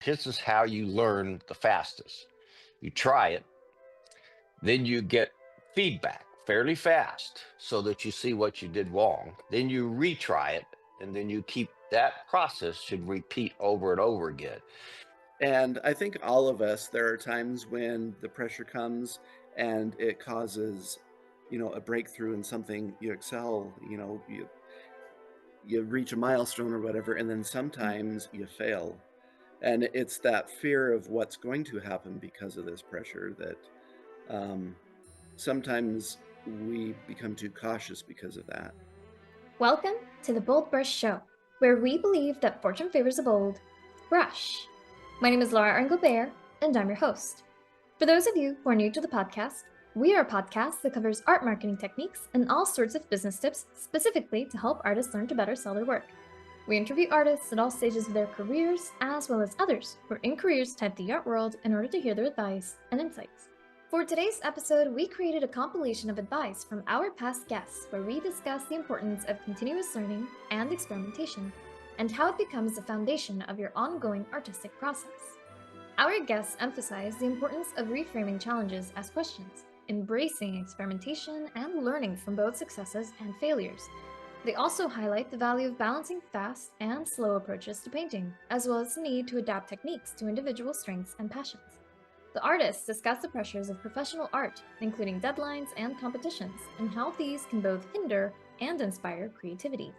this is how you learn the fastest. You try it, then you get feedback fairly fast so that you see what you did wrong. Then you retry it, and then you keep that process should repeat over and over again. And I think all of us, there are times when the pressure comes and it causes, a breakthrough in something you excel, you reach a milestone or whatever, and then sometimes you fail. And it's that fear of what's going to happen because of this pressure that um, sometimes we become too cautious because of that. Welcome to the BoldBrush Show, where we believe that fortune favors a bold brush. My name is Laura Engelbert, and I'm your host. For those of you who are new to the podcast, we are a podcast that covers art marketing techniques and all sorts of business tips specifically to help artists learn to better sell their work. We interview artists at all stages of their careers, as well as others who are in careers type the art world in order to hear their advice and insights. For today's episode, we created a compilation of advice from our past guests where we discuss the importance of continuous learning and experimentation, and how it becomes the foundation of your ongoing artistic process. Our guests emphasize the importance of reframing challenges as questions, embracing experimentation, and learning from both successes and failures. They also highlight the value of balancing fast and slow approaches to painting, as well as the need to adapt techniques to individual strengths and passions. The artists discuss the pressures of professional art, including deadlines and competitions, and how these can both hinder and inspire creativity.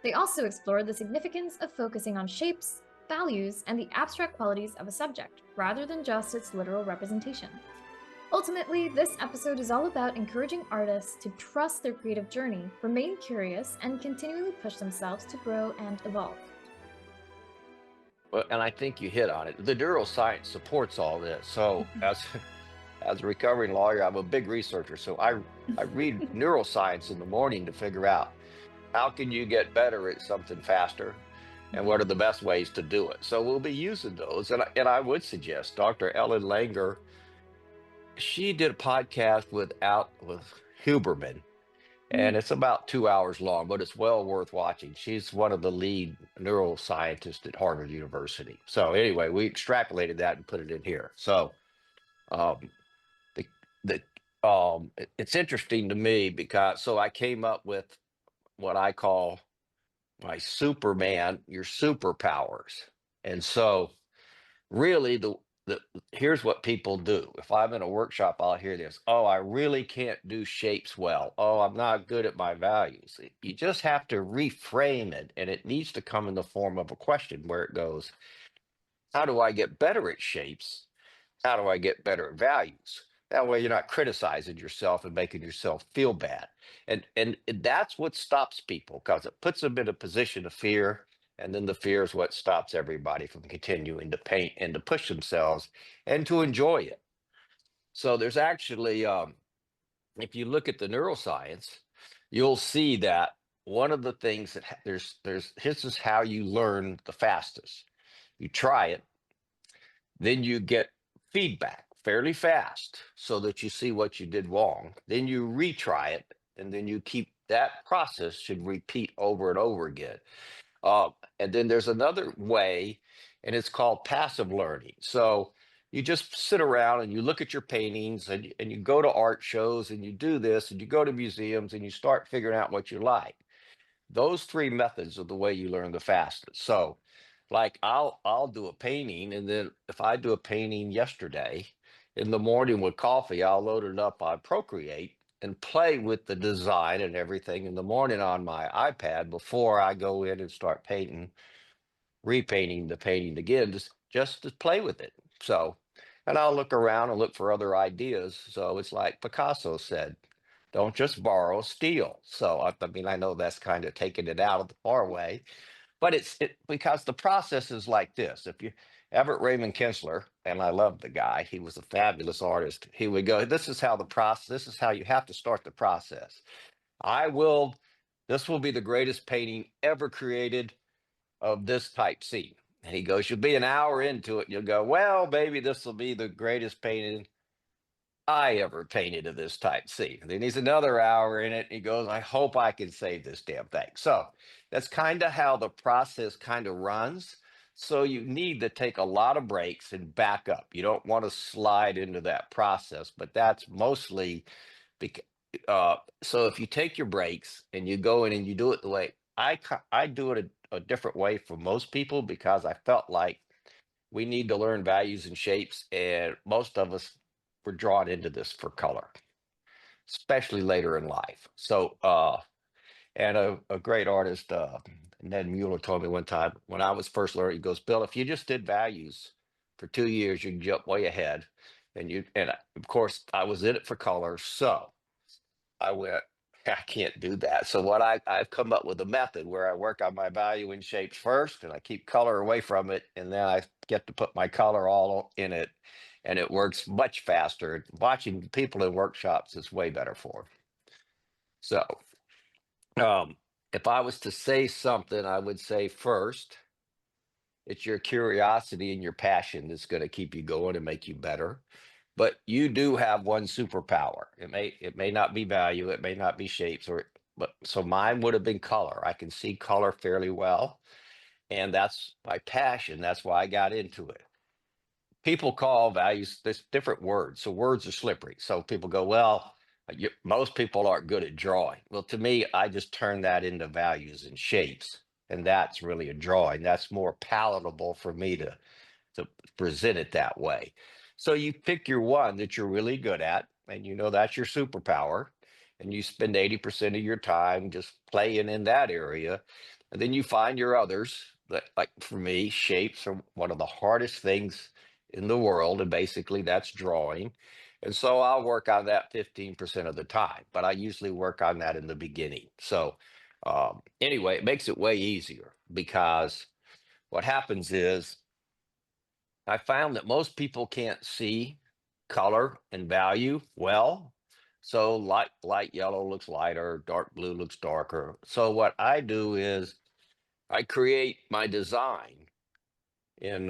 They also explore the significance of focusing on shapes, values, and the abstract qualities of a subject, rather than just its literal representation. Ultimately, this episode is all about encouraging artists to trust their creative journey, remain curious, and continually push themselves to grow and evolve. Well, and I think you hit on it. The neuroscience supports all this. So as a recovering lawyer, I'm a big researcher. So I read neuroscience in the morning to figure out how can you get better at something faster and what are the best ways to do it. So we'll be using those. And I would suggest Dr. Ellen Langer, she did a podcast with Huberman, and it's about 2 hours long, but it's well worth watching. She's one of the lead neuroscientists at Harvard University. So anyway, we extrapolated that and put it in here. So um, the the it's interesting to me because so I came up with what I call my Superman, your superpowers, and so really the here's what people do. If I'm in a workshop, I'll hear this. Oh, I really can't do shapes well. Oh, I'm not good at my values. You just have to reframe it, and it needs to come in the form of a question where it goes, how do I get better at shapes? How do I get better at values? That way you're not criticizing yourself and making yourself feel bad. And that's what stops people because it puts them in a position of fear. And then the fear is what stops everybody from continuing to paint and to push themselves and to enjoy it. So there's actually, if you look at the neuroscience, you'll see that one of the things that there's this is how you learn the fastest. You try it, then you get feedback fairly fast so that you see what you did wrong. Then you retry it, and then you keep that process should repeat over and over again. Uh, and then there's another way, and it's called passive learning. So you just sit around and you look at your paintings and you go to art shows and you do this and you go to museums and you start figuring out what you like. Those three methods are the way you learn the fastest. So, like I'll do a painting, and then if I do a painting yesterday, in the morning with coffee, I'll load it up on Procreate and play with the design and everything in the morning on my iPad before I go in and start painting, repainting the painting again, just to play with it. So, and I'll look around and look for other ideas. So it's like Picasso said, don't just borrow, steal. So I mean, I know that's kind of taking it out of the far way, but because the process is like this. If you Everett Raymond Kinsler, and I love the guy, he was a fabulous artist. He would go, this is how the process, this is how you have to start the process. I will, this will be the greatest painting ever created of this type scene. And he goes, you'll be an hour into it, and you'll go, well, maybe this will be the greatest painting I ever painted of this type scene. And then he's another hour in it, and he goes, I hope I can save this damn thing. So that's kind of how the process kind of runs. So you need to take a lot of breaks and back up. You don't want to slide into that process, but that's mostly because so if you take your breaks and you go in and you do it the way I do it a different way for most people because I felt like we need to learn values and shapes, and most of us were drawn into this for color, especially later in life. So and a great artist, Ned Mueller, told me one time when I was first learning, he goes, Bill, if you just did values for 2 years, you can jump way ahead. Of course, I was in it for color. So I went, I can't do that. So I've come up with a method where I work on my value and shapes first and I keep color away from it. And then I get to put my color all in it. And it works much faster. Watching people in workshops is way better for 'em. So um, if I was to say something, I would say first, it's your curiosity and your passion that's going to keep you going and make you better. But you do have one superpower. It may not be value, it may not be shapes, but so mine would have been color. I can see color fairly well, and that's my passion. That's why I got into it. People call values this different words. So words are slippery. So people go, well, most people aren't good at drawing. Well, to me, I just turn that into values and shapes. And that's really a drawing. That's more palatable for me to present it that way. So you pick your one that you're really good at, and you know that's your superpower, and you spend 80% of your time just playing in that area. And then you find your others. Like for me, shapes are one of the hardest things in the world, and basically that's drawing. And so I'll work on that 15% of the time, but I usually work on that in the beginning. So anyway, it makes it way easier because what happens is I found that most people can't see color and value well. So light yellow looks lighter, dark blue looks darker. So what I do is I create my design in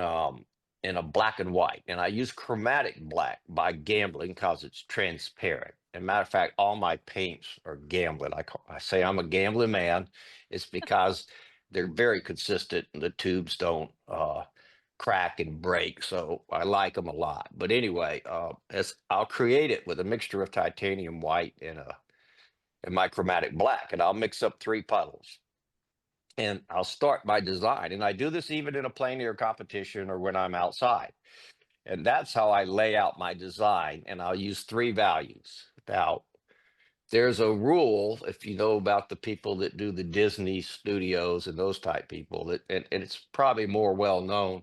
in a black and white, and I use chromatic black by gambling because it's transparent. And matter of fact, all my paints are gambling. I say I'm a gambling man. It's because they're very consistent and the tubes don't crack and break. So I like them a lot. But anyway, as I'll create it with a mixture of titanium white and my chromatic black, and I'll mix up three puddles and I'll start my design. And I do this even in a plein air competition or when I'm outside. And that's how I lay out my design. And I'll use three values. Now, there's a rule, if you know about the people that do the Disney studios and those type people, and it's probably more well known.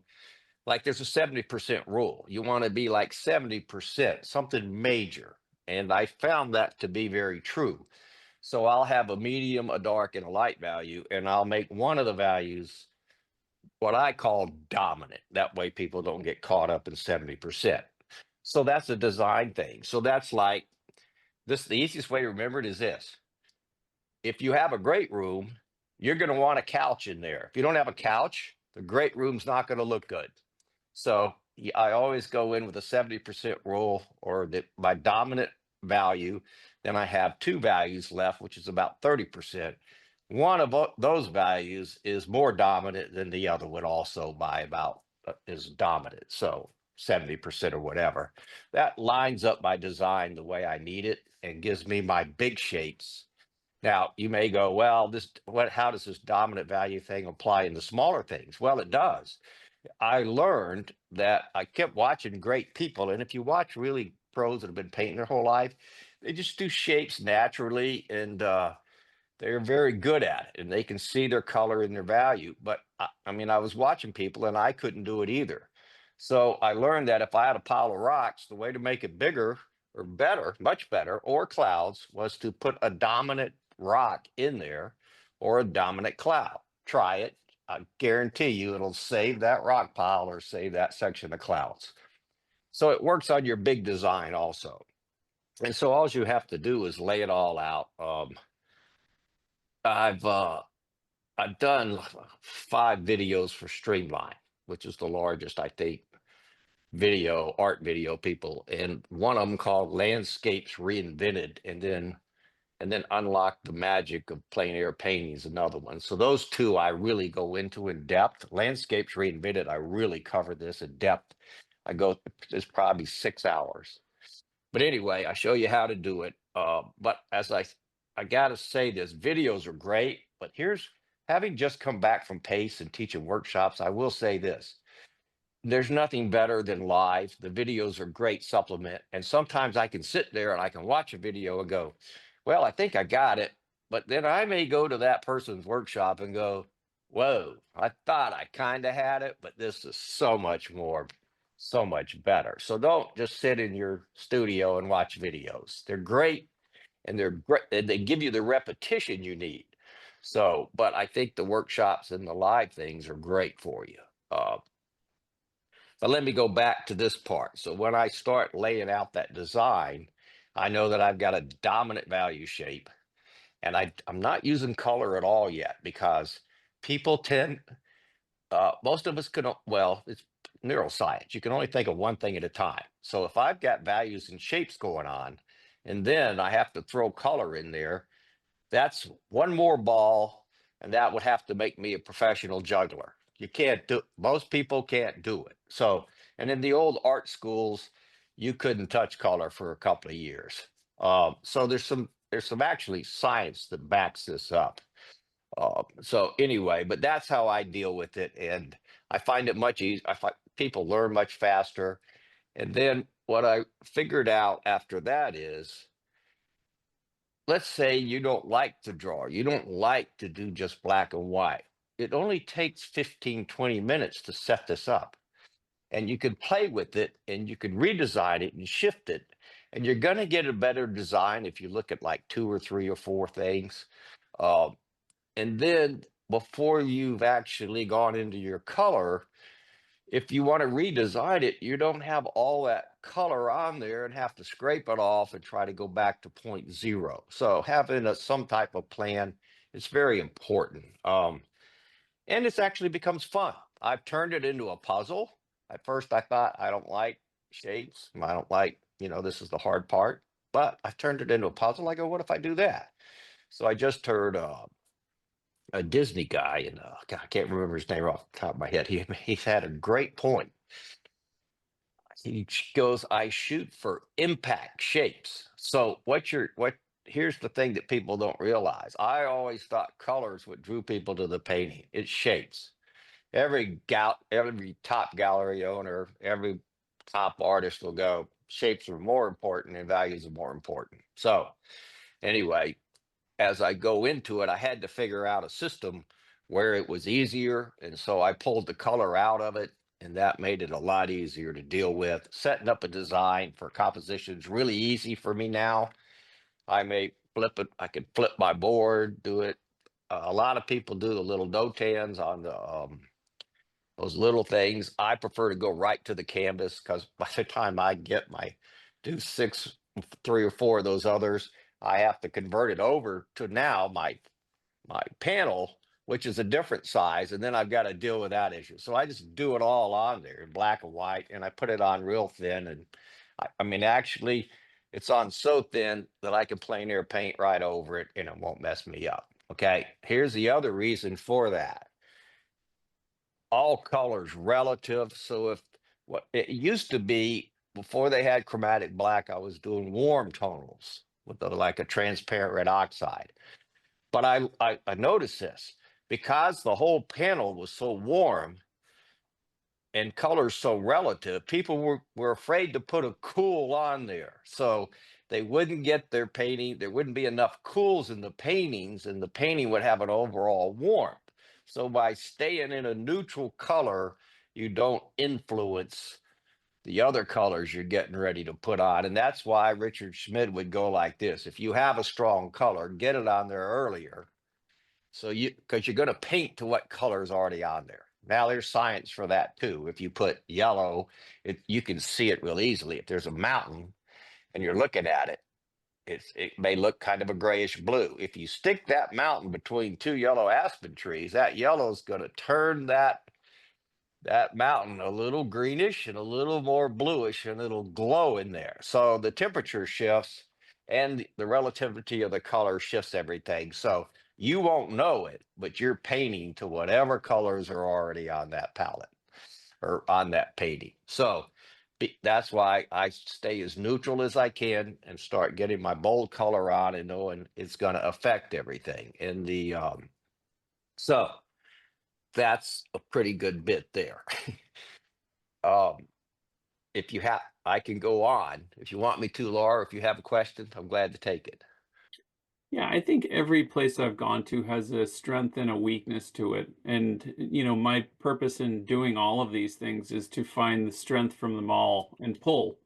Like there's a 70% rule. You want to be like 70%, something major. And I found that to be very true. So I'll have a medium, a dark, and a light value, and I'll make one of the values what I call dominant. That way people don't get caught up in 70%. So that's a design thing. So that's like this, the easiest way to remember it is this. If you have a great room, you're going to want a couch in there. If you don't have a couch, the great room's not going to look good. So I always go in with a 70% rule or my dominant value. Then I have two values left, which is about 30%. One of those values is more dominant than the other one, also by about is dominant. So 70% or whatever. That lines up my design the way I need it and gives me my big shapes. Now, you may go, well, how does this dominant value thing apply in the smaller things? Well, it does. I learned that I kept watching great people, and if you watch really pros that have been painting their whole life, they just do shapes naturally, and they're very good at it, and they can see their color and their value. But I mean, I was watching people, and I couldn't do it either. So I learned that if I had a pile of rocks, the way to make it bigger or better, much better, or clouds, was to put a dominant rock in there or a dominant cloud. Try it. I guarantee you it'll save that rock pile or save that section of clouds. So it works on your big design also. And so all you have to do is lay it all out. I've done 5 videos for Streamline, which is the largest, I think, art video people, and one of them called Landscapes Reinvented. And then and then unlock the magic of plein air painting is another one. So those two I really go into in depth. Landscapes Reinvented, I really cover this in depth. I go, it's probably 6 hours. But anyway, I show you how to do it. But I gotta say this, videos are great, but here's, having just come back from PACE and teaching workshops, I will say this: there's nothing better than live. The videos are great supplement. And sometimes I can sit there and I can watch a video and go, well, I think I got it. But then I may go to that person's workshop and go, whoa, I thought I kind of had it, but this is so much more, so much better. So don't just sit in your studio and watch videos. They're great, and they're great, and they give you the repetition you need. So, but I think the workshops and the live things are great for you. Uh, but let me go back to this part. So when I start laying out that design, I know that I've got a dominant value shape, and I'm not using color at all yet because people tend, most of us can, well, it's neuroscience. You can only think of one thing at a time. So if I've got values and shapes going on, and then I have to throw color in there, that's one more ball, and that would have to make me a professional juggler. You can't do, most people can't do it. So, and in the old art schools, you couldn't touch color for a couple of years. So there's some actually science that backs this up. So anyway, but that's how I deal with it, and I find it much easier. I find people learn much faster. And then what I figured out after that is, let's say you don't like to draw, you don't like to do just black and white. It only takes 15, 20 minutes to set this up. And you can play with it and you can redesign it and shift it. And you're going to get a better design if you look at like two or three or four things. Uh, and then before you've actually gone into your color, if you want to redesign it, you don't have all that color on there and have to scrape it off and try to go back to point zero. So having some type of plan is very important. And it's actually becomes fun. I've turned it into a puzzle. At first, I thought I don't like shapes. I don't like, this is the hard part. But I've turned it into a puzzle. I go, what if I do that? So I just heard a Disney guy, and God, I can't remember his name off the top of my head. He's had a great point. He goes, I shoot for impact shapes. So here's the thing that people don't realize. I always thought colors what drew people to the painting. It's shapes. Every top gallery owner, every top artist will go, shapes are more important and values are more important. So anyway, as I go into it, I had to figure out a system where it was easier. And so I pulled the color out of it, and that made it a lot easier to deal with. Setting up a design for composition is really easy for me now. I may flip it, I can flip my board, do it. A lot of people do the little notans on those little things. I prefer to go right to the canvas because by the time I get do six, three or four of those others, I have to convert it over to now my panel, which is a different size, and then I've got to deal with that issue. So I just do it all on there in black and white, and I put it on real thin. And I mean, actually, it's on so thin that I can plein air paint right over it, and it won't mess me up. Okay, here's the other reason for that: all colors relative. So if what it used to be before they had chromatic black, I was doing warm tonals with like a transparent red oxide. But I noticed this because the whole panel was so warm and colors so relative, people were afraid to put a cool on there. So they wouldn't get their painting, there wouldn't be enough cools in the paintings, and the painting would have an overall warmth. So by staying in a neutral color, you don't influence the other colors you're getting ready to put on. And that's why Richard Schmid would go like this: if you have a strong color, get it on there earlier. So because you're going to paint to what color is already on there. Now there's science for that too. If you put yellow, you can see it real easily. If there's a mountain and you're looking at it, it may look kind of a grayish blue. If you stick that mountain between two yellow aspen trees, that yellow is going to turn that mountain a little greenish and a little more bluish, and it'll glow in there. So the temperature shifts, and the relativity of the color shifts everything. So you won't know it, but you're painting to whatever colors are already on that palette or on that painting. So that's why I stay as neutral as I can and start getting my bold color on and knowing it's going to affect everything. In the so that's a pretty good bit there. um, if you have, I can go on if you want me to, Laura. If you have a question, I'm glad to take it. Yeah, I think every place I've gone to has a strength and a weakness to it. And, my purpose in doing all of these things is to find the strength from them all and pull.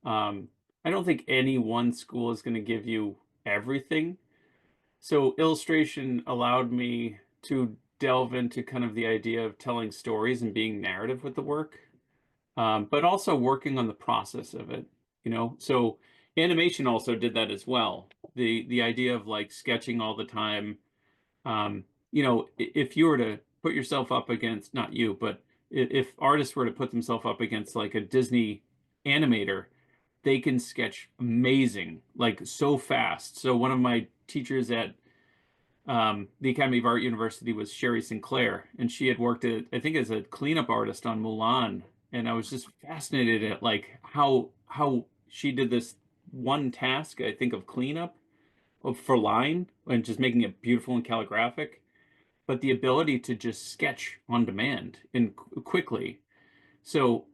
Um, I don't think any one school is going to give you everything. So illustration allowed me to delve into kind of the idea of telling stories and being narrative with the work, but also working on the process of it. So animation also did that as well. The idea of like sketching all the time. If you were to put yourself up against, not you, but if artists were to put themselves up against like a Disney animator, they can sketch amazing, like so fast. So one of my teachers at the Academy of Art University was Sherry Sinclair, and she had worked at, I think, as a cleanup artist on Mulan, and I was just fascinated at like how she did this one task, I think, of cleanup for line and just making it beautiful and calligraphic, but the ability to just sketch on demand and quickly. So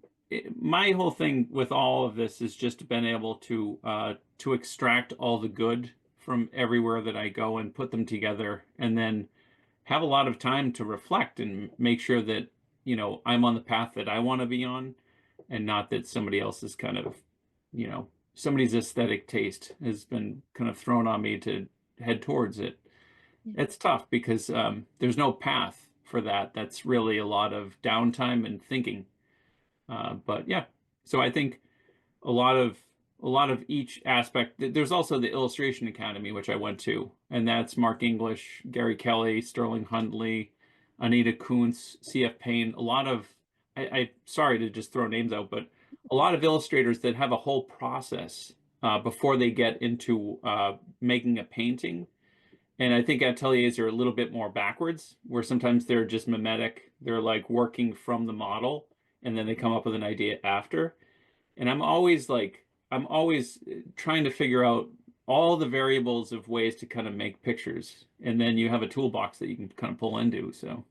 my whole thing with all of this is just been able to extract all the good from everywhere that I go and put them together, and then have a lot of time to reflect and make sure that I'm on the path that I want to be on, and not that somebody else's kind of somebody's aesthetic taste has been kind of thrown on me to head towards it. Yeah. It's tough because there's no path for that. That's really a lot of downtime and thinking. But yeah, so I think a lot of a lot of each aspect. There's also the Illustration Academy, which I went to, and that's Mark English, Gary Kelly, Sterling Huntley, Anita Kuntz, C.F. Payne. A lot of I sorry to just throw names out, but a lot of illustrators that have a whole process before they get into making a painting. And I think ateliers are a little bit more backwards, where sometimes they're just mimetic. They're like working from the model, and then they come up with an idea after. And I'm always trying to figure out all the variables of ways to kind of make pictures. And then you have a toolbox that you can kind of pull into. So,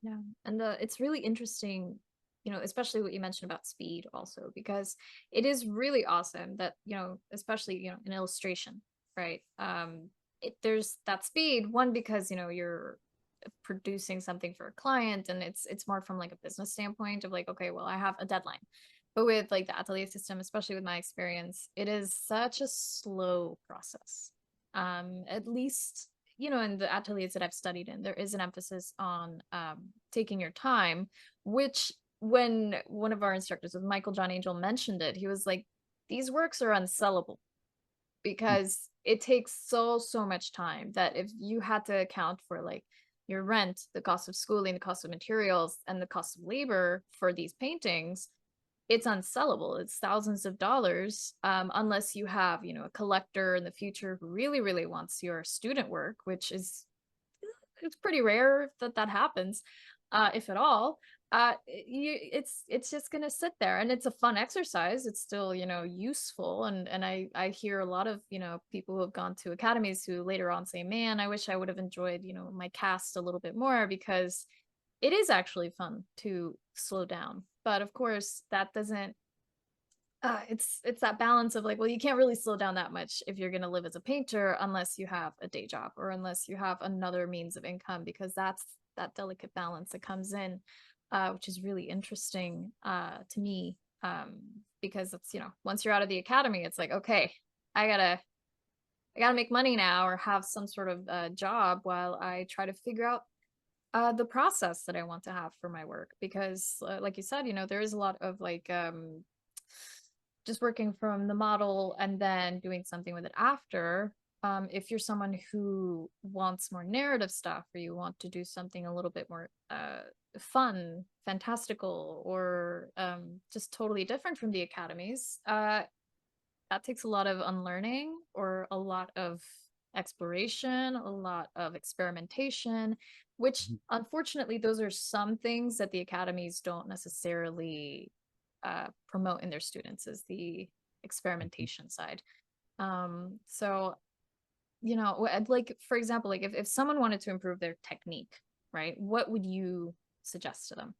Yeah, and it's really interesting, especially what you mentioned about speed also, because it is really awesome that, especially, in illustration, right? There's that speed, one, because, you're producing something for a client, and it's more from like a business standpoint of like, okay, well, I have a deadline. But with like the atelier system, especially with my experience, it is such a slow process. At least, in the ateliers that I've studied in, there is an emphasis on taking your time, which when one of our instructors, with Michael John Angel, mentioned it, he was like, these works are unsellable because it takes so much time that if you had to account for like your rent, the cost of schooling, the cost of materials, and the cost of labor for these paintings, it's unsellable. It's thousands of dollars, unless you have, a collector in the future who really wants your student work, which is, it's pretty rare that that happens, if at all. It's just gonna sit there, and it's a fun exercise. It's still, useful, and I hear a lot of, people who have gone to academies who later on say, man, I wish I would have enjoyed, my cast a little bit more, because it is actually fun to slow down. But of course, that doesn't. It's that balance of like, well, you can't really slow down that much if you're going to live as a painter unless you have a day job or unless you have another means of income, because that's that delicate balance that comes in, which is really interesting to me, because it's, once you're out of the academy, it's like, okay, I gotta I gotta make money now or have some sort of job while I try to figure out the process that I want to have for my work, because like you said, there is a lot of like just working from the model and then doing something with it after. If you're someone who wants more narrative stuff, or you want to do something a little bit more fun, fantastical, or just totally different from the academies, that takes a lot of unlearning or a lot of exploration, a lot of experimentation, which Mhm. unfortunately, those are some things that the academies don't necessarily promote in their students, is the Mhm. experimentation side. So, you know, like for example, like if someone wanted to improve their technique, right, what would you suggest to them?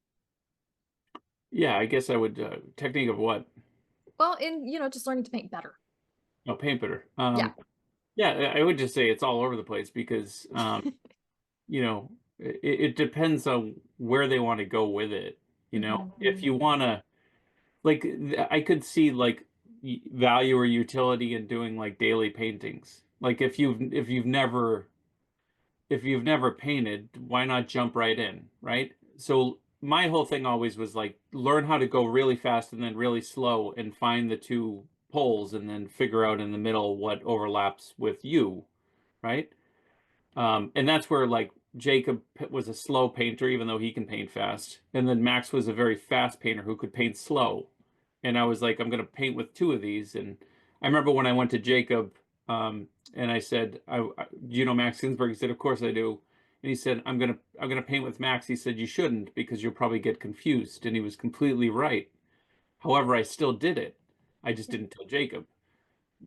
Yeah, I guess I would, technique of what? Well, in, you know, just learning to paint better. Oh, paint butter. Yeah. Yeah, I would just say it's all over the place because, you know, it depends on where they want to go with it. You know, Mhm, if mhm. you want to, like, I could see like value or utility in doing like daily paintings. Like if you've never painted, why not jump right in, right? So my whole thing always was like learn how to go really fast and then really slow and find the two poles and then figure out in the middle what overlaps with you, right? And that's where like Jacob was a slow painter, even though he can paint fast. And then Max was a very fast painter who could paint slow. And I was like, I'm going to paint with two of these. And I remember when I went to Jacob, and I said, "Do you know Max Ginsburg?" He said, "Of course I do." And he said, I'm gonna paint with Max." He said, "You shouldn't because you'll probably get confused." And he was completely right. However, I still did it. I just didn't tell Jacob.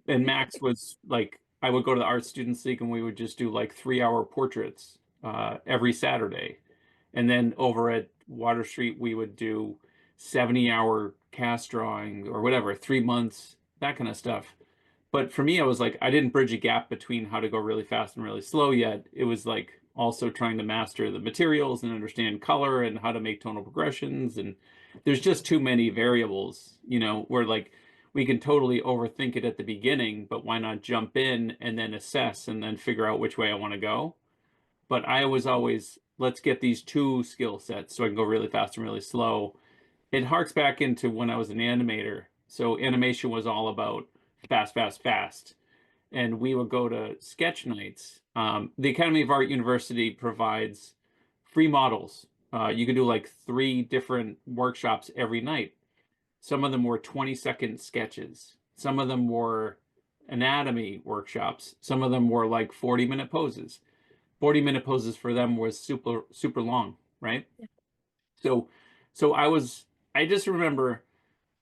And Max was like, I would go to the art students league and we would just do like 3 hour portraits every Saturday. And then over at Water Street, we would do 70-hour cast drawing or whatever, 3 months, that kind of stuff. But for me, I was like, I didn't bridge a gap between how to go really fast and really slow yet. It was like also trying to master the materials and understand color and how to make tonal progressions. And there's just too many variables, you know, where like we can totally overthink it at the beginning, but why not jump in and then assess and then figure out which way I want to go? But I was always, let's get these two skill sets so I can go really fast and really slow. It harks back into when I was an animator. So animation was all about fast, fast, fast. And we would go to sketch nights. The Academy of Art University provides free models. You could do like 3 different workshops every night. Some of them were 20-second sketches. Some of them were anatomy workshops. Some of them were like 40-minute poses. 40-minute poses for them was super super long, right? Yeah. So I just remember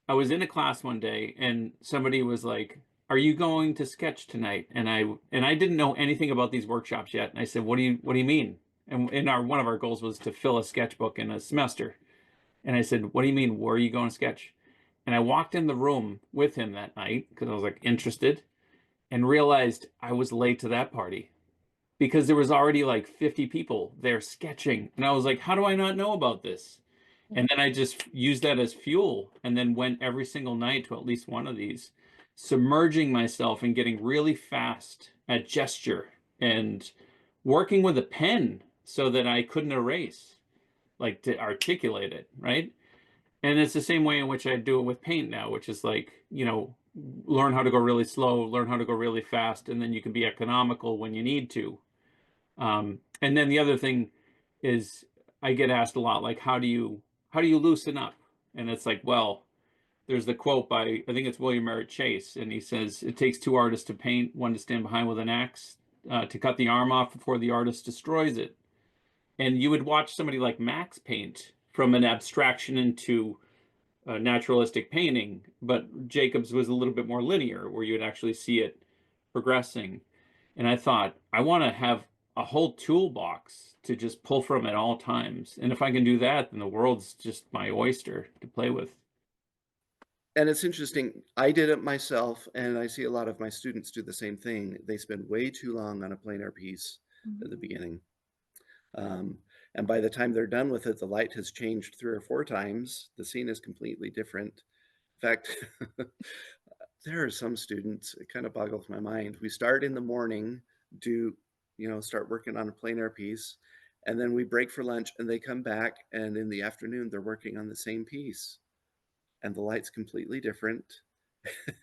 I was in a class one day and somebody was like, "Are you going to sketch tonight?" And I didn't know anything about these workshops yet. And I said, "What do you mean?" And in our one of our goals was to fill a sketchbook in a semester. And I said, "What do you mean? Where are you going to sketch?" And I walked in the room with him that night because I was like interested and realized I was late to that party because there was already like 50 people there sketching. And I was like, how do I not know about this? Yeah. And then I just used that as fuel and then went every single night to at least one of these, submerging myself and getting really fast at gesture and working with a pen so that I couldn't erase, like to articulate it, right? And it's the same way in which I do it with paint now, which is like, you know, learn how to go really slow, learn how to go really fast, and then you can be economical when you need to. And then the other thing is I get asked a lot, like, how do you loosen up? And it's like, well, there's the quote by I think it's William Merritt Chase, and he says it takes two artists to paint, one to stand behind with an axe to cut the arm off before the artist destroys it. And you would watch somebody like Max paint from an abstraction into naturalistic painting, but Jacobs was a little bit more linear, where you would actually see it progressing. And I thought, I want to have a whole toolbox to just pull from at all times. And if I can do that, then the world's just my oyster to play with. And it's interesting, I did it myself, and I see a lot of my students do the same thing. They spend way too long on a plein air piece at the Mhm. beginning. Um, and by the time they're done with it, the light has changed 3 or 4 times. The scene is completely different. In fact, there are some students, it kind of boggles my mind. We start in the morning, do, start working on a plein air piece, and then we break for lunch and they come back, and in the afternoon, they're working on the same piece, and the light's completely different.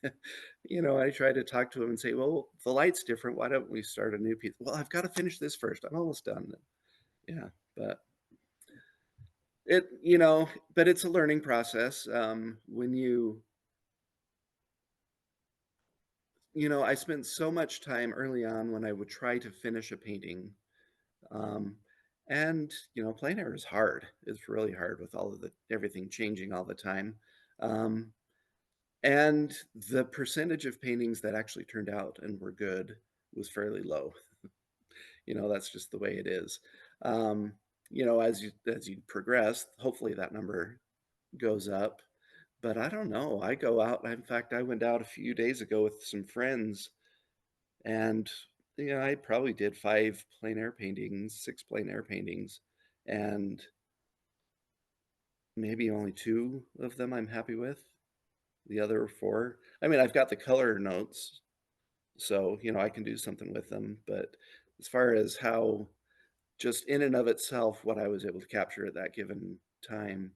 I try to talk to them and say, well, the light's different. Why don't we start a new piece? Well, I've got to finish this first. I'm almost done. Yeah, but it, but it's a learning process. When you I spent so much time early on when I would try to finish a painting. Um, and plein air is hard. It's really hard with all of the everything changing all the time. Um, and the percentage of paintings that actually turned out and were good was fairly low. That's just the way it is. Um, as you progress, hopefully that number goes up. But I don't know. I go out. In fact, I went out a few days ago with some friends, and I probably did 5 plein air paintings, 6 plein air paintings, and maybe only 2 of them I'm happy with. The other 4, I mean, I've got the color notes, so I can do something with them. But as far as how just in and of itself, what I was able to capture at that given time,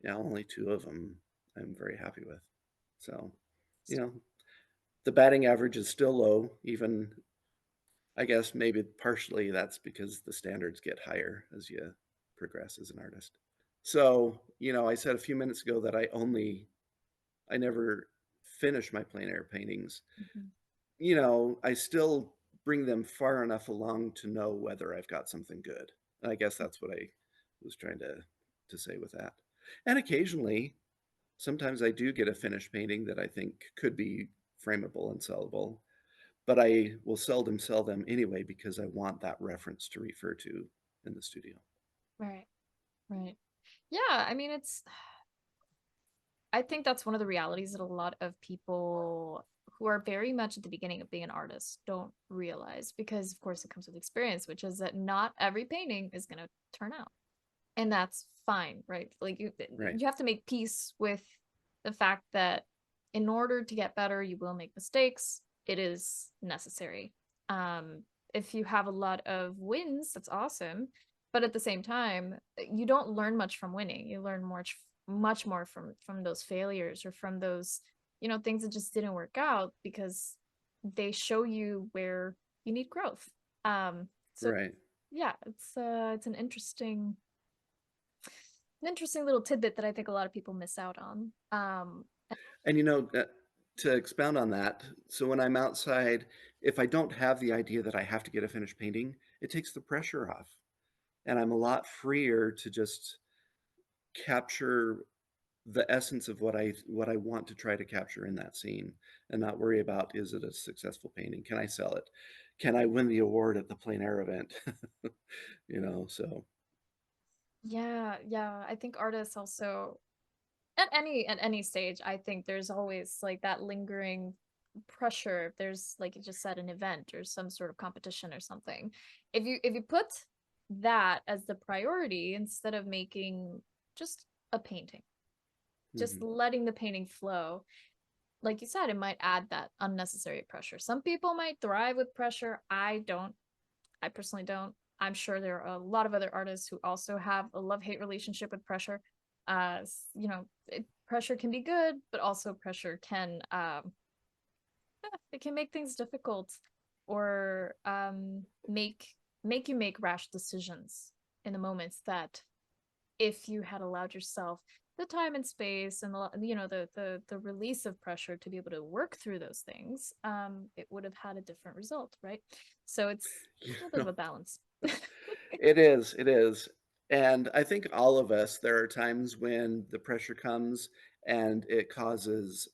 only 2 of them I'm very happy with. So, you know, the batting average is still low, even I guess maybe partially that's because the standards get higher as you progress as an artist. So, I said a few minutes ago that I never finish my plein air paintings. Mhm. I still bring them far enough along to know whether I've got something good. And I guess that's what I was trying to say with that. And occasionally, sometimes I do get a finished painting that I think could be frameable and sellable, but I will seldom sell them anyway because I want that reference to refer to in the studio. Right, right. Yeah, I mean, I think that's one of the realities that a lot of people who are very much at the beginning of being an artist don't realize, because of course it comes with experience, which is that not every painting is going to turn out. And that's fine, right? Like Right. you have to make peace with the fact that in order to get better, you will make mistakes. It is necessary. Um, if you have a lot of wins, that's awesome. But at the same time, you don't learn much from winning. You learn much more from those failures, or from those, things that just didn't work out, because they show you where you need growth. So Right. yeah, it's an interesting little tidbit that I think a lot of people miss out on. And to expound on that, so when I'm outside, if I don't have the idea that I have to get a finished painting, it takes the pressure off. And I'm a lot freer to just capture the essence of what I want to try to capture in that scene, and not worry about, is it a successful painting? Can I sell it? Can I win the award at the plein air event? So Yeah, yeah. I think artists also, at any stage, I think there's always like that lingering pressure. If there's, like you just said, an event or some sort of competition or something. If you put that as the priority instead of making just a painting, just mhm. letting the painting flow, like you said, it might add that unnecessary pressure. Some people might thrive with pressure. I don't. I personally don't. I'm sure there are a lot of other artists who also have a love-hate relationship with pressure. Pressure can be good, but also pressure can it can make things difficult, or make you make rash decisions in the moments that, if you had allowed yourself the time and space and the release of pressure to be able to work through those things, it would have had a different result, right? So it's You a little bit of know, a balance. it is. And I think all of us, there are times when the pressure comes and it causes,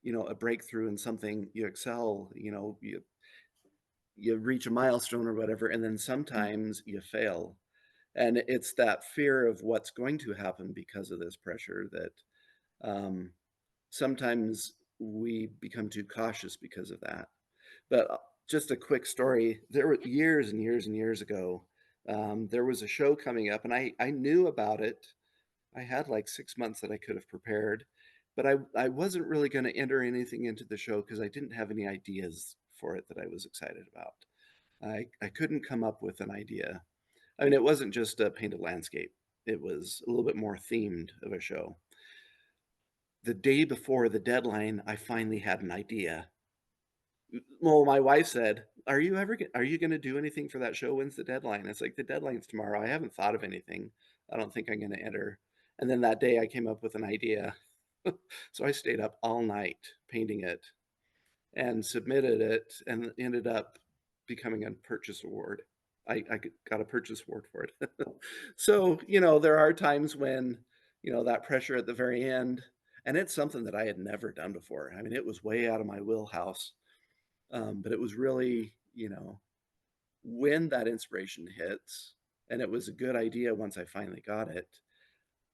a breakthrough in something. You excel, you reach a milestone or whatever, and then sometimes you fail. And it's that fear of what's going to happen because of this pressure that um, sometimes we become too cautious because of that. But just a quick story. There were years and years and years ago, there was a show coming up, and I knew about it. I had like 6 months that I could have prepared, but I wasn't really going to enter anything into the show because I didn't have any ideas for it that I was excited about. I couldn't come up with an idea. I mean, it wasn't just a painted landscape. It was a little bit more themed of a show. The day before the deadline, I finally had an idea. Well, my wife said, are you going to do anything for that show? When's the deadline? It's like, the deadline's tomorrow. I haven't thought of anything. I don't think I'm going to enter. And then that day I came up with an idea. So I stayed up all night painting it. and submitted it, and ended up becoming a purchase award. I got a purchase award for it. So, there are times when, that pressure at the very end, and it's something that I had never done before. I mean, it was way out of my wheelhouse. But it was really, when that inspiration hits, and it was a good idea once I finally got it,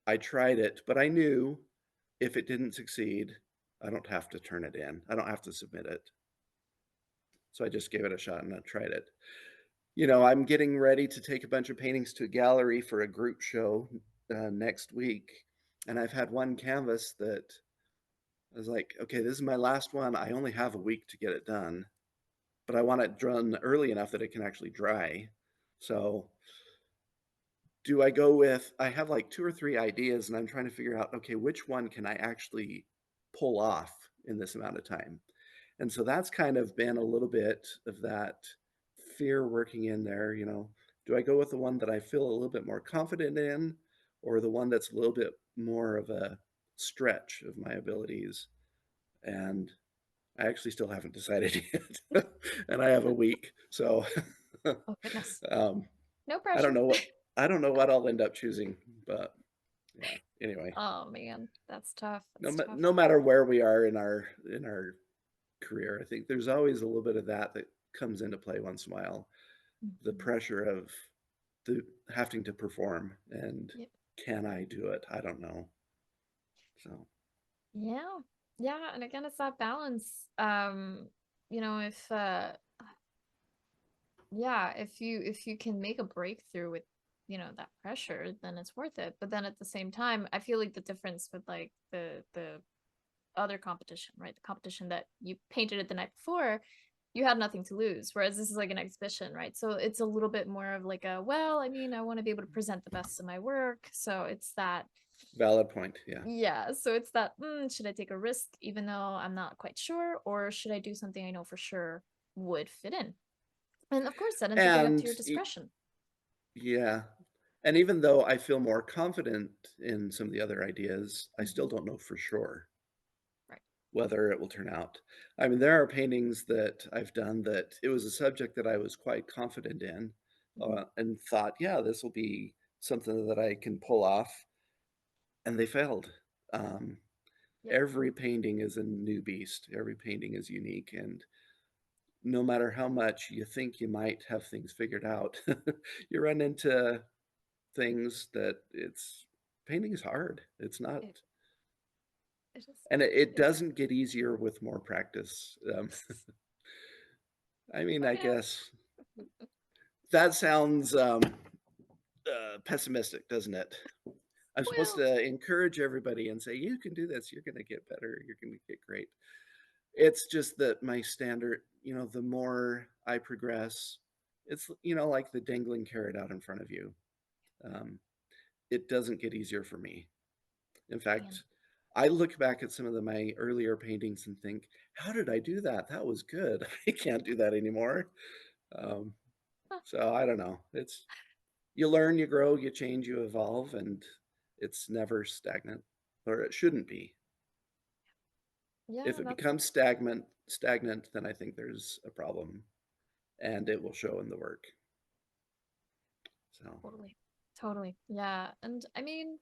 I tried it, but I knew if it didn't succeed, I don't have to turn it in. I don't have to submit it. So I just gave it a shot and I tried it. I'm getting ready to take a bunch of paintings to a gallery for a group show next week. And I've had one canvas that I was like, okay, this is my last one. I only have a week to get it done, but I want it done early enough that it can actually dry. So do I go with, I have like 2 or 3 ideas and I'm trying to figure out, okay, which one can I actually pull off in this amount of time? And so that's kind of been a little bit of that fear working in there. Do I go with the one that I feel a little bit more confident in, or the one that's a little bit more of a stretch of my abilities? And I actually still haven't decided yet. And I have a week. So Oh goodness. um, No I don't pressure. know what I'll end up choosing, but yeah. Anyway, Oh man, that's tough. no That's tough. no matter where we are in our career, I think there's always a little bit of that comes into play once in a while. The Mhm. pressure of the having to perform, and Yep. can I do it? I don't know. So Yeah. Yeah, and again it's that balance. If yeah, if you can make a breakthrough with, that pressure, then it's worth it. But then at the same time, I feel like the difference with like the other competition, right? The competition that you painted it the night before, you had nothing to lose. Whereas this is like an exhibition, right? So it's a little bit more of like a, well, I mean, I want to be able to present the best of my work. So it's that, valid point. Yeah. yeah. So it's that, should I take a risk even though I'm not quite sure? Or should I do something I know for sure would fit in? And of course, that ends up being up to And your discretion. yeah. And even though I feel more confident in some of the other ideas, I still Mhm. don't know for sure Right. whether it will turn out. I mean, there are paintings that I've done that it was a subject that I was quite confident in, Mhm. and thought, yeah, this will be something that I can pull off, and they failed. Um, Yep. every painting is a new beast. Every painting is unique, and no matter how much you think you might have things figured out, you run into things that painting is hard. It's not, It, it is. and it It is. doesn't get easier with more practice. I mean, Oh I yeah. guess that sounds pessimistic, doesn't it? I'm supposed Well, to encourage everybody and say, you can do this, you're going to get better, you're going to get great. It's just that my standard, the more I progress, it's, like the dangling carrot out in front of you. Um, it doesn't get easier for me. In man. fact, I look back at some of my earlier paintings and think, how did I do that? That was good. I can't do that anymore. Um, Huh. so I don't know. It's, you learn, you grow, you change, you evolve, and it's never stagnant, or it shouldn't be. Yeah, If it that's becomes stagnant, then I think there's a problem, and it will show in the work. So totally, totally. Yeah. And I mean,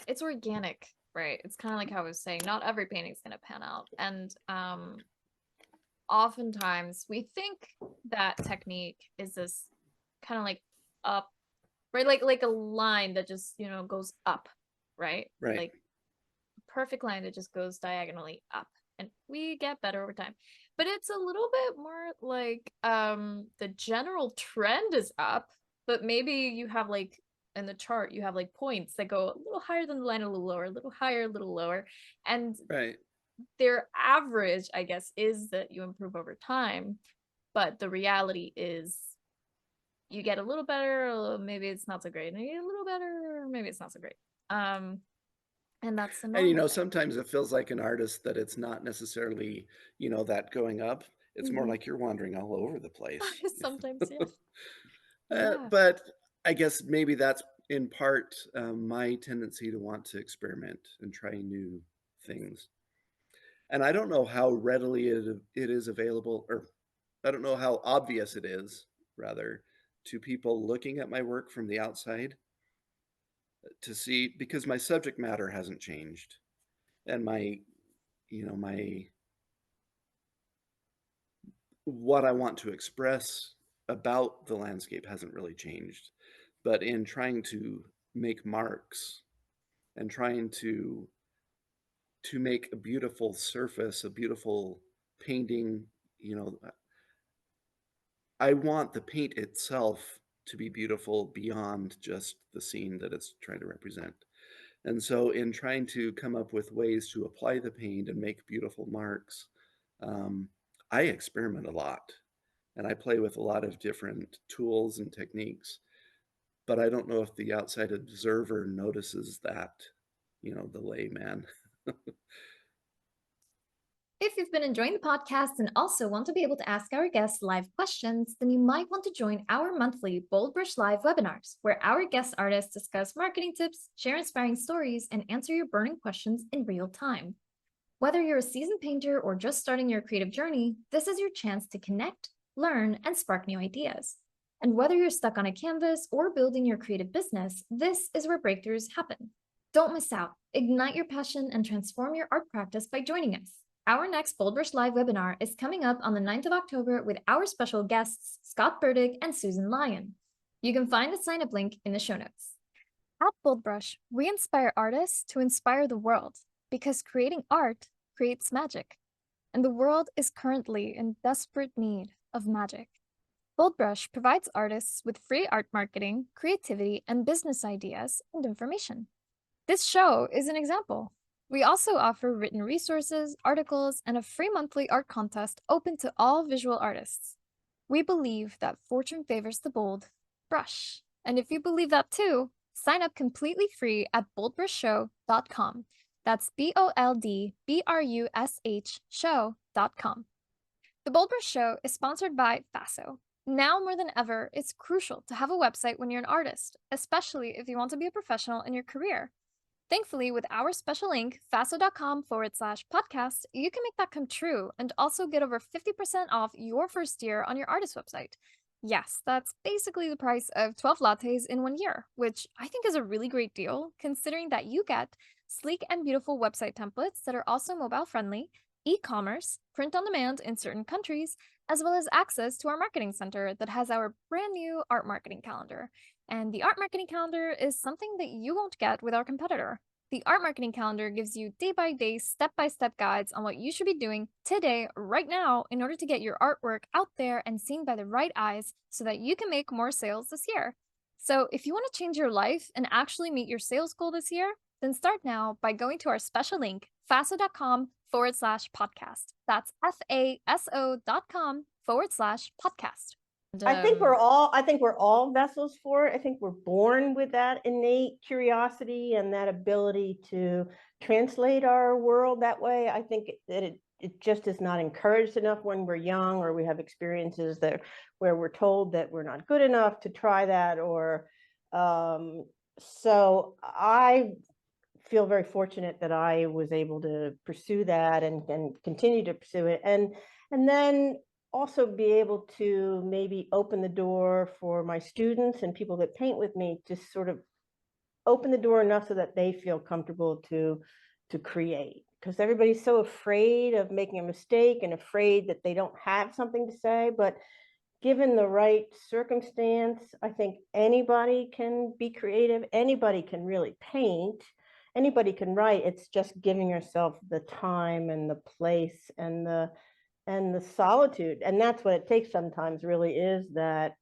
it's organic, right? It's kind of like how I was saying, not every painting's gonna pan out. And oftentimes we think that technique is this kind of like up, right? Like a line that just, goes up, right? right, Like perfect line that just goes diagonally up. And we get better over time. But it's a little bit more like the general trend is up, but maybe you have like in the chart you have like points that go a little higher than the line, a little lower, a little higher, a little lower. And right. their average, I guess, is that you improve over time. But the reality is you get a little better, maybe it's not so great. And you get a little better, maybe it's not so great. Um, and that's the And normal thing. sometimes it feels like an artist that it's not necessarily, that going up. It's more Mm-hmm. like you're wandering all over the place. Sometimes, yeah. Yeah. But I guess maybe that's in part my tendency to want to experiment and try new things. And I don't know how readily it is available, or I don't know how obvious it is, rather, to people looking at my work from the outside to see, because my subject matter hasn't changed, and my what I want to express about the landscape hasn't really changed. But in trying to make marks and trying to make a beautiful surface, a beautiful painting, I want the paint itself to be beautiful beyond just the scene that it's trying to represent. And so, in trying to come up with ways to apply the paint and make beautiful marks, um, I experiment a lot and I play with a lot of different tools and techniques. But I don't know if the outside observer notices that, the layman. If you've been enjoying the podcast and also want to be able to ask our guests live questions, then you might want to join our monthly BoldBrush Live webinars, where our guest artists discuss marketing tips, share inspiring stories, and answer your burning questions in real time. Whether you're a seasoned painter or just starting your creative journey, this is your chance to connect, learn, and spark new ideas. And whether you're stuck on a canvas or building your creative business, this is where breakthroughs happen. Don't miss out. Ignite your passion and transform your art practice by joining us. Our next BoldBrush Live webinar is coming up on the 9th of October with our special guests, Scott Burdick and Susan Lyon. You can find the sign-up link in the show notes. At BoldBrush, we inspire artists to inspire the world, because creating art creates magic, and the world is currently in desperate need of magic. BoldBrush provides artists with free art marketing, creativity, and business ideas and information. This show is an example. We also offer written resources, articles, and a free monthly art contest open to all visual artists. We believe that fortune favors the bold brush. And if you believe that too, sign up completely free at boldbrushshow.com. That's BoldBrush show.com. The BoldBrush Show is sponsored by Faso. Now more than ever, it's crucial to have a website when you're an artist, especially if you want to be a professional in your career. Thankfully, with our special link, faso.com/podcast, you can make that come true and also get over 50% off your first year on your artist website. Yes, that's basically the price of 12 lattes in 1 year, which I think is a really great deal, considering that you get sleek and beautiful website templates that are also mobile friendly, e-commerce, print on demand in certain countries, as well as access to our marketing center that has our brand new art marketing calendar. And the art marketing calendar is something that you won't get with our competitor. The art marketing calendar gives you day-by-day, step-by-step guides on what you should be doing today, right now, in order to get your artwork out there and seen by the right eyes so that you can make more sales this year. So if you want to change your life and actually meet your sales goal this year, then start now by going to our special link, faso.com/podcast. That's FASO.com/podcast. I think we're all vessels for it. I think we're born with that innate curiosity and that ability to translate our world that way. I think that it just is not encouraged enough when we're young, or we have experiences where we're told that we're not good enough to try that, or so I feel very fortunate that I was able to pursue that and continue to pursue it, and then also be able to maybe open the door for my students and people that paint with me to sort of open the door enough so that they feel comfortable to create, because everybody's so afraid of making a mistake and afraid that they don't have something to say. But given the right circumstance, I think anybody can be creative, anybody can really paint, anybody can write. It's just giving yourself the time and the place and the solitude. And that's what it takes sometimes, really, is that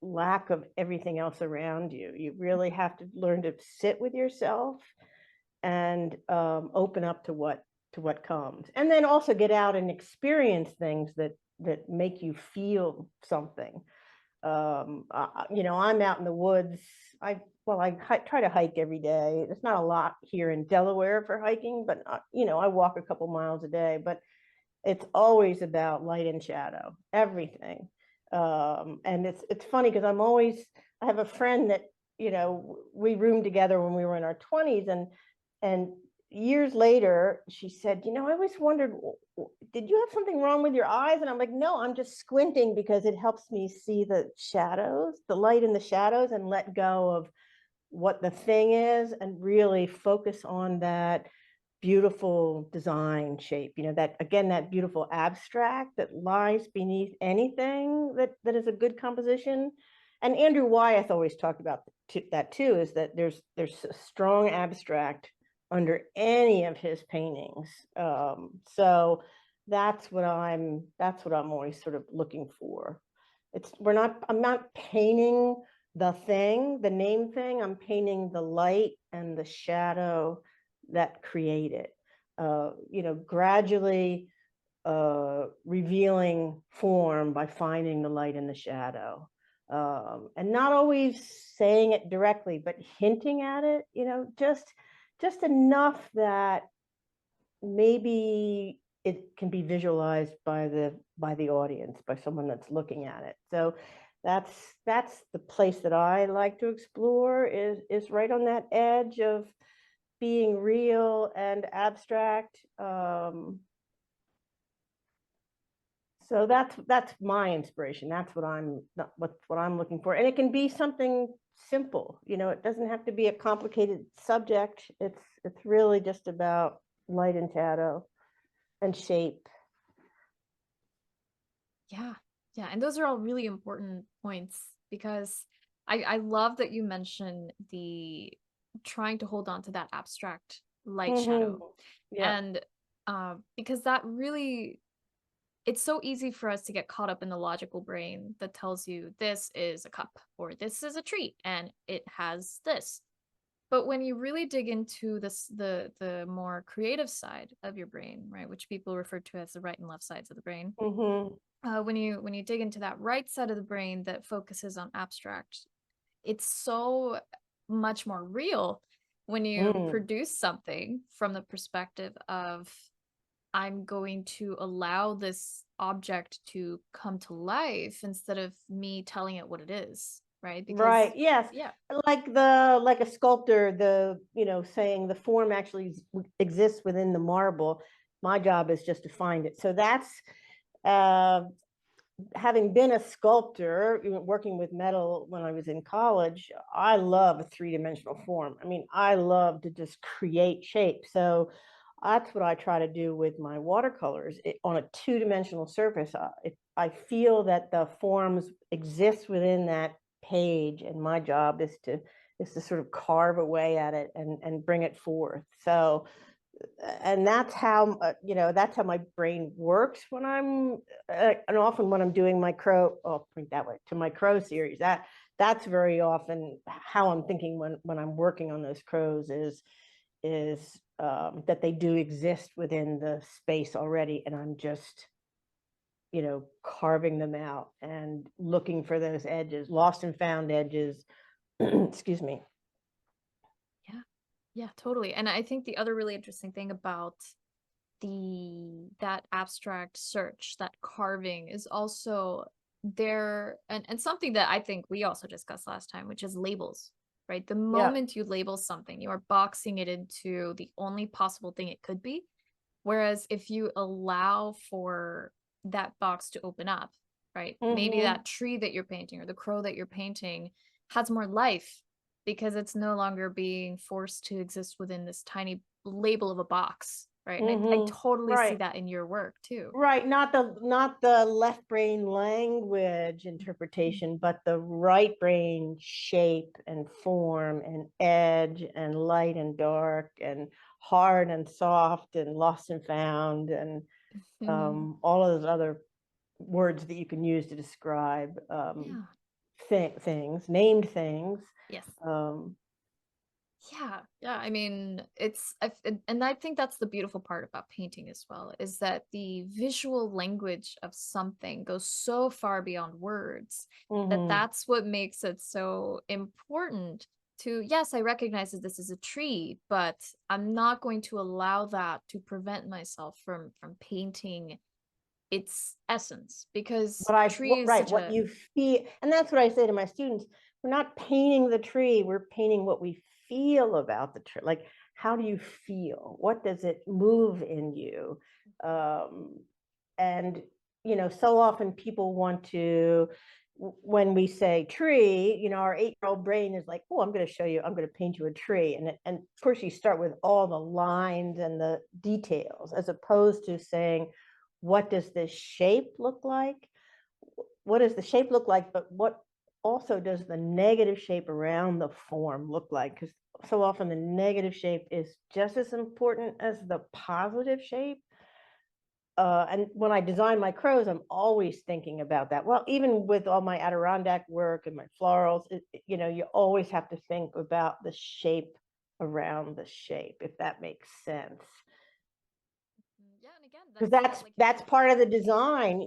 lack of everything else around you. You really have to learn to sit with yourself and open up to what comes, and then also get out and experience things that make you feel something. I'm out in the woods. I try to hike every day. There's not a lot here in Delaware for hiking, but I walk a couple miles a day. But it's always about light and shadow, everything. And it's funny because I have a friend that, we roomed together when we were in our 20s, and years later, she said, I always wondered, did you have something wrong with your eyes? And I'm like, no, I'm just squinting because it helps me see the shadows, the light in the shadows, and let go of what the thing is and really focus on that beautiful design shape, that, again, that beautiful abstract that lies beneath anything that is a good composition. And Andrew Wyeth always talked about that too, is that there's a strong abstract under any of his paintings. So that's what I'm always sort of looking for. I'm not painting the thing, the name thing. I'm painting the light and the shadow that create it, gradually revealing form by finding the light and the shadow, and not always saying it directly, but hinting at it, just enough that maybe it can be visualized by the audience, by someone that's looking at it. So that's the place that I like to explore, is right on that edge of being real and abstract. So that's my inspiration. That's what I'm looking for. And it can be something simple. It doesn't have to be a complicated subject. It's really just about light and shadow and shape. Yeah. And those are all really important points, because I love that you mentioned the trying to hold on to that abstract light shadow. Yeah. And because that really, it's so easy for us to get caught up in the logical brain that tells you this is a cup or this is a tree and it has this. But when you really dig into the more creative side of your brain, right, which people refer to as the right and left sides of the brain, when you dig into that right side of the brain that focuses on abstract, it's so much more real when you produce something from the perspective of, I'm going to allow this object to come to life instead of me telling it what it is, right? Because Right. Yes. yeah, Like a sculptor, saying the form actually exists within the marble. My job is just to find it. So that's having been a sculptor, working with metal when I was in college. I love a three-dimensional form. I mean, I love to just create shape. So that's what I try to do with my watercolors, on a two-dimensional surface. I feel that the forms exist within that page, and my job is to sort of carve away at it and bring it forth. So, and that's how my brain works when I'm and often when I'm doing my crow. Oh, point that way to my crow series. That's very often how I'm thinking when I'm working on those crows, is that they do exist within the space already, and I'm just carving them out and looking for those edges, lost and found edges. Excuse me. Yeah, totally. And I think the other really interesting thing about that abstract search, that carving, is also there, and something that I think we also discussed last time, which is labels, right? The moment you label something, you are boxing it into the only possible thing it could be. Whereas if you allow for that box to open up, right? Maybe that tree that you're painting or the crow that you're painting has more life because it's no longer being forced to exist within this tiny label of a box, right? And I totally see that in your work too. Right, not the left brain language interpretation, but the right brain shape and form and edge and light and dark and hard and soft and lost and found and all of those other words that you can use to describe things, named things. Yes. Yeah. I mean, and I think that's the beautiful part about painting as well, is that the visual language of something goes so far beyond words that that's what makes it so important to, yes, I recognize that this is a tree, but I'm not going to allow that to prevent myself from painting its essence, because what you feel. And that's what I say to my students. We're not painting the tree, we're painting what we feel about the tree. Like, how do you feel? What does it move in you? And, so often people want to, when we say tree, our 8-year-old brain is like, oh, I'm going to paint you a tree. And of course you start with all the lines and the details, as opposed to saying, what does this shape look like? What does the shape look like? But what also does the negative shape around the form look like? Because so often the negative shape is just as important as the positive shape. And when I design my crows, I'm always thinking about that. Well, even with all my Adirondack work and my florals, you always have to think about the shape around the shape, if that makes sense. Yeah, and again, Because that's like that's part of the design.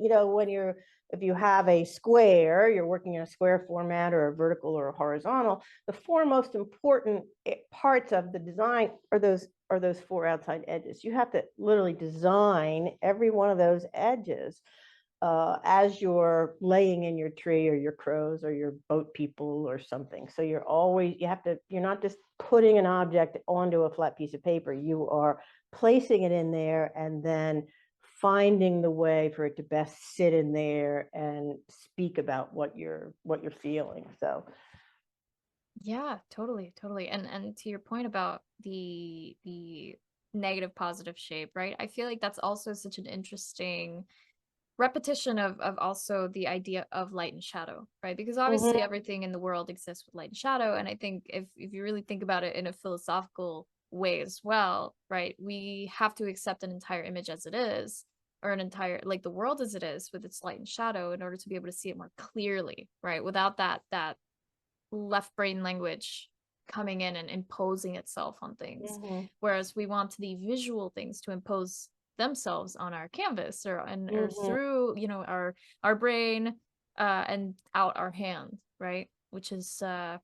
If you have a square, you're working in a square format or a vertical or a horizontal, the four most important parts of the design are those four outside edges. You have to literally design every one of those edges as you're laying in your tree or your crows or your boat people or something. So you're not just putting an object onto a flat piece of paper. You are placing it in there and then finding the way for it to best sit in there and speak about what you're feeling. So yeah, totally, totally. And to your point about the negative positive shape, right? I feel like that's also such an interesting repetition of also the idea of light and shadow, right? Because obviously everything in the world exists with light and shadow. And I think if you really think about it in a philosophical way as well, right? We have to accept an entire image as it is, or an entire, like, the world as it is with its light and shadow, in order to be able to see it more clearly, right? Without that left brain language coming in and imposing itself on things. Whereas we want the visual things to impose themselves on our canvas, or through our brain and out our hand, right? Which is I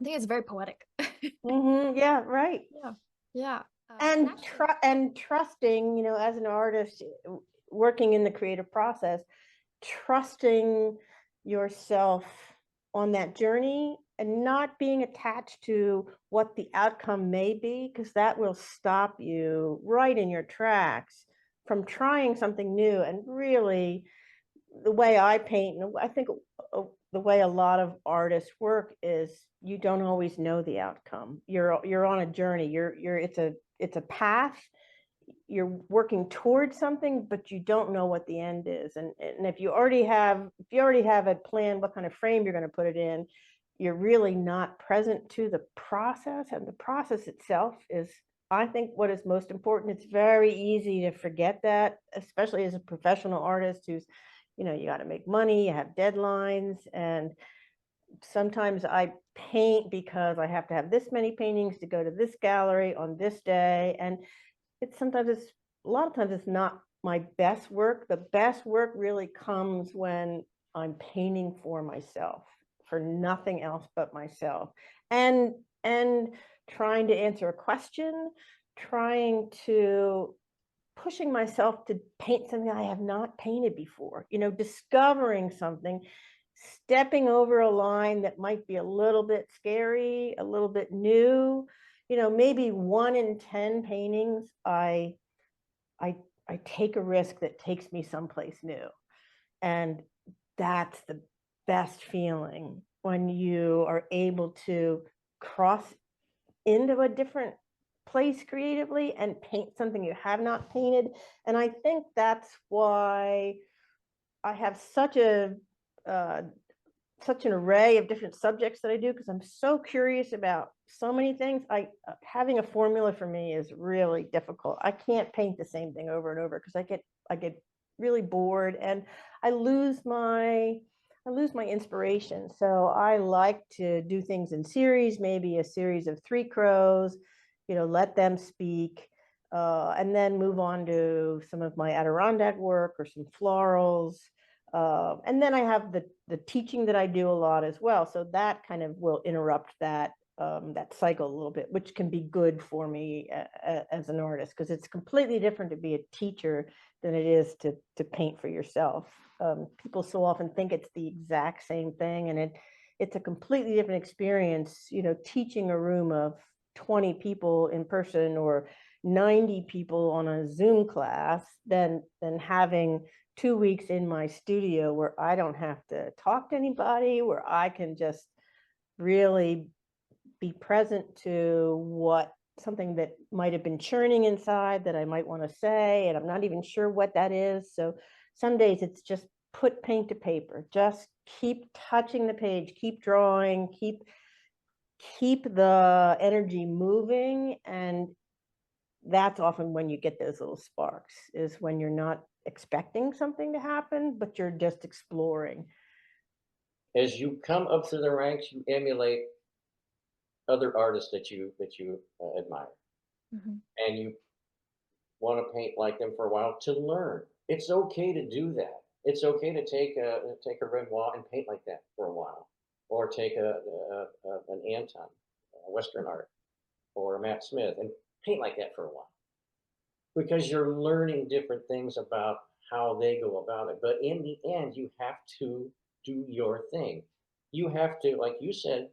think it's very poetic. Yeah, right. Yeah, yeah. And actually, trusting, as an artist working in the creative process, trusting yourself on that journey and not being attached to what the outcome may be, because that will stop you right in your tracks from trying something new. And really, the way I paint, and I think the way a lot of artists work, is you don't always know the outcome. You're on a journey. It's a path. You're working towards something, but you don't know what the end is. And if you already have a plan what kind of frame you're going to put it in, you're really not present to the process. And the process itself is, I think, what is most important. It's very easy to forget that, especially as a professional artist who's, you got to make money, you have deadlines. And sometimes I paint because I have to have this many paintings to go to this gallery on this day. And a lot of times it's not my best work. The best work really comes when I'm painting for myself, for nothing else but myself. And trying to answer a question, pushing myself to paint something I have not painted before, discovering something, stepping over a line that might be a little bit scary, a little bit new. Maybe 1 in 10 paintings, I take a risk that takes me someplace new. And that's the best feeling, when you are able to cross into a different place creatively and paint something you have not painted. And I think that's why I have such an array of different subjects that I do, because I'm so curious about so many things. Having a formula for me is really difficult. I can't paint the same thing over and over, because I get really bored, and I lose my inspiration. So I like to do things in series, maybe a series of 3 crows, let them speak, and then move on to some of my Adirondack work or some florals. And then I have the teaching that I do a lot as well. So that kind of will interrupt that cycle a little bit, which can be good for me as an artist, because it's completely different to be a teacher than it is to paint for yourself. People so often think it's the exact same thing, and it's a completely different experience, teaching a room of 20 people in person or 90 people on a Zoom class than having 2 weeks in my studio where I don't have to talk to anybody, where I can just really be present to what something that might have been churning inside that I might want to say, and I'm not even sure what that is. So some days it's just put paint to paper, just keep touching the page, keep drawing, keep the energy moving. And that's often when you get those little sparks, is when you're not expecting something to happen, but you're just exploring. As you come up through the ranks, you emulate other artists that you admire, Mhm. and you want to paint like them for a while to learn. It's okay to do that. It's okay to take a Renoir and paint like that for a while, or take an Anton, Western art, or a Matt Smith, and paint like that for a while, because you're learning different things about how they go about it. But in the end, you have to do your thing. You have to, like you said,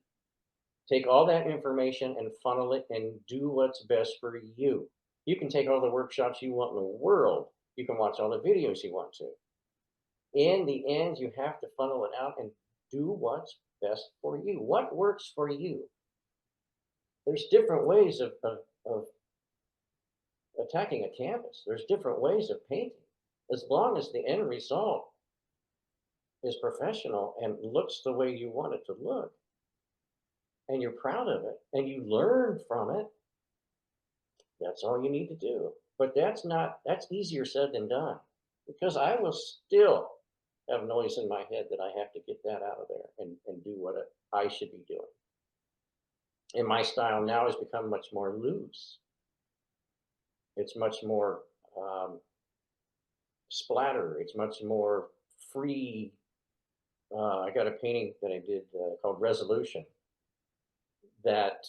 take all that information and funnel it and do what's best for you. You can take all the workshops you want in the world. You can watch all the videos you want to. In the end, you have to funnel it out and do what's best for you. What works for you? There's different ways of attacking a canvas. There's different ways of painting. As long as the end result is professional and looks the way you want it to look, and you're proud of it, and you learn from it, that's all you need to do. But that's easier said than done, because I will still have noise in my head that I have to get that out of there and do what I should be doing. And my style now has become much more loose. It's much more splatter. It's much more free. I got a painting that I did called Resolution that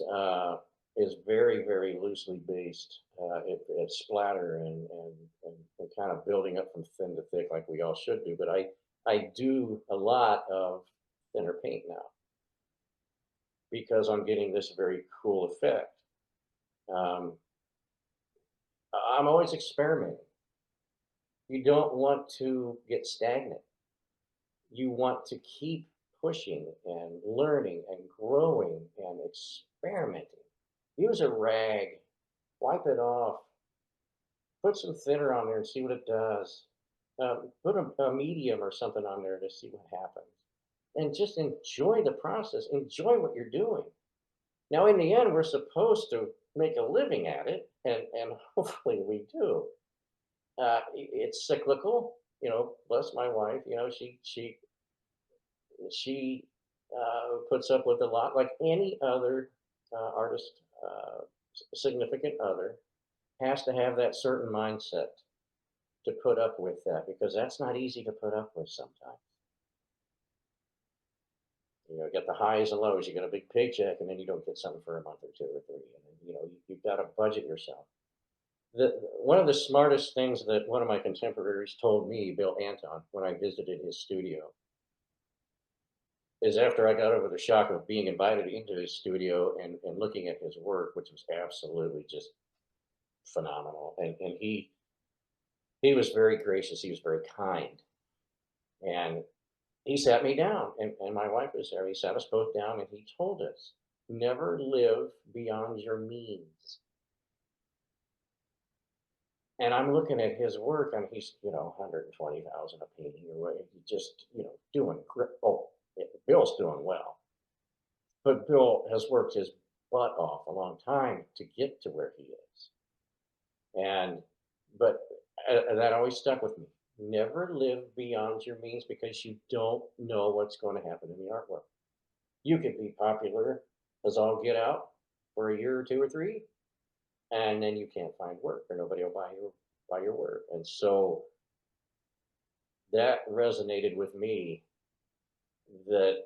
is very, very loosely based. It's splatter and kind of building up from thin to thick like we all should do. But I do a lot of thinner paint now because I'm getting this very cool effect. Um, I'm always experimenting. You don't want to get stagnant. You want to keep pushing and learning and growing and experimenting. Use a rag, wipe it off, put some thinner on there and see what it does. Put a medium or something on there to see what happens. And just enjoy the process. Enjoy what you're doing. Now, in the end, we're supposed to make a living at it, and hopefully we do. It's cyclical. Bless my wife. She puts up with a lot, like any other artist, significant other, has to have that certain mindset to put up with that, because that's not easy to put up with sometimes. You get the highs and lows. You get a big paycheck, and then you don't get something for a month or two or three, and then you've got to budget yourself. One of the smartest things that one of my contemporaries told me, Bill Anton, when I visited his studio, is after I got over the shock of being invited into his studio and looking at his work, which was absolutely just phenomenal. And he was very gracious. He was very kind. And he sat me down, and my wife was there. He sat us both down, and he told us, never live beyond your means. And I'm looking at his work, and he's, 120,000 a painting or what. He just, doing great. Oh, Bill's doing well. But Bill has worked his butt off a long time to get to where he is. But that always stuck with me. Never live beyond your means, because you don't know what's going to happen in the artwork. You could be popular as all get out for a year or two or three, and then you can't find work, or nobody will buy your work. And so that resonated with me, that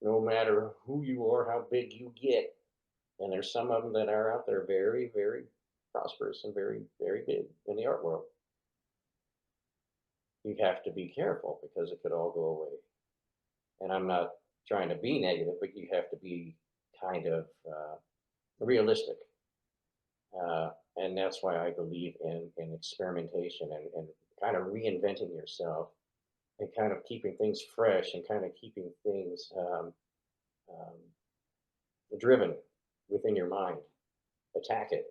no matter who you are, how big you get, and there's some of them that are out there very, very prosperous and very, very big in the art world, you have to be careful, because it could all go away. And I'm not trying to be negative, but you have to be kind of realistic. And that's why I believe in experimentation and kind of reinventing yourself and kind of keeping things fresh and kind of keeping things um, driven within your mind. Attack it.